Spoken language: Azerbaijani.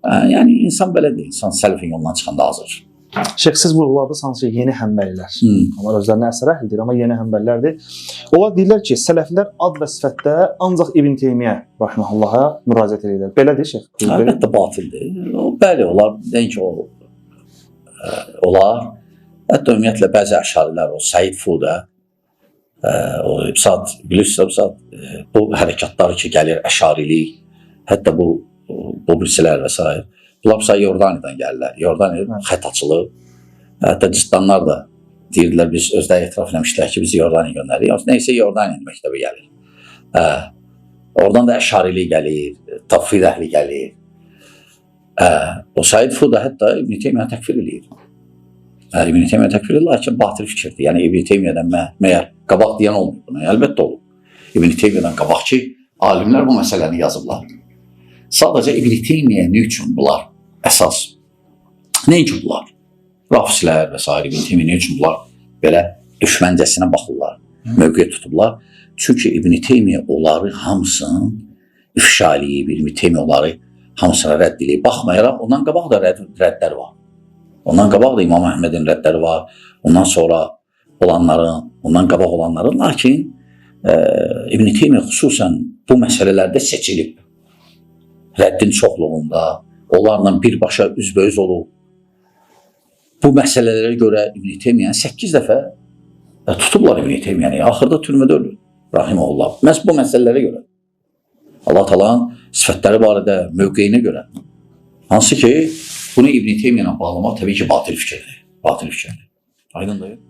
Yəni insan belədir, insan sələfin yolundan çıxanda hazır. Şeyx, siz vurğuladınız hansı yeni həmbəlilər. Onlar özlərinə əsər əhlidir, amma yeni həmbəllərdir. Onlar deyirlər ki, sələflər ad və sifətdə ancaq İbn Teymiyyə rahimehullah'a müraciət edirlər. Belədir Şeyx? Əlbəttə batildir. Bəli, onlar deyək ki, onlar hətta ümumiyyətlə bəzi əşarilər, o Said Fudə, o bilirsiniz, bu hərəkatları ki, gəlir əşarilik, hətta bu birisilər və s. Bunlar bizə Yordaniyadan gəlirlər. Yordaniya xətaçılıq. Hətta cıtdanlar da deyirdilər, biz özləri etiraf eləmişlər ki, bizi Yordaniya göndərir. Neysə Yordaniya məktəbə gəlir. Oradan da əşarilik gəlir, tafvid əhli gəlir. O Said Fuda hətta İbn Teymiyyə təkfir edir. İbn Teymiyyə təkfir edir, lakin batil fikirdir. Yəni İbn Teymiyyədən məyər qabaq deyən olmuyor buna. Əlbəttə olur. İbn Teymiyədən qabaq ki, alimlər bu məsələni yazıblar. Sadəcə İbn Teymiyyə nə üçün bunlar əsas? Nə üçün bunlar? Rafislər və s. İbn Teymiyyə nə üçün bunlar belə düşməncəsinə baxırlar, mövqe tutublar? Çünki İbn Teymiyyə onları hamısını ifşa eləyib, İbn Teymiyyə onları hamısına rədd eləyib. Baxmayaraq, ondan qabaq da rəddlər var. Ondan qabaq da İmam Əhmədin rəddləri var. Ondan sonra olanların, ondan qabaq olanların. Lakin İbn Teymiyyə xüsusən bu məsələlərdə seçilib. Rəddin çoxluğunda, onlarla birbaşa üzbəyüz olub. Bu məsələlərə görə İbn Teymiyyə 8 dəfə tutublar İbn Teymiyyəni. Axırda türmədə ölür, rahimehullah. Məhz bu məsələlərə görə. Allah Taala'nın sifətləri barədə, mövqeyinə görə. Hansı ki, bunu İbn Teymiyyə ilə bağlamaq təbii ki, batil fikirdir. Batil fikirdir. Aydındır.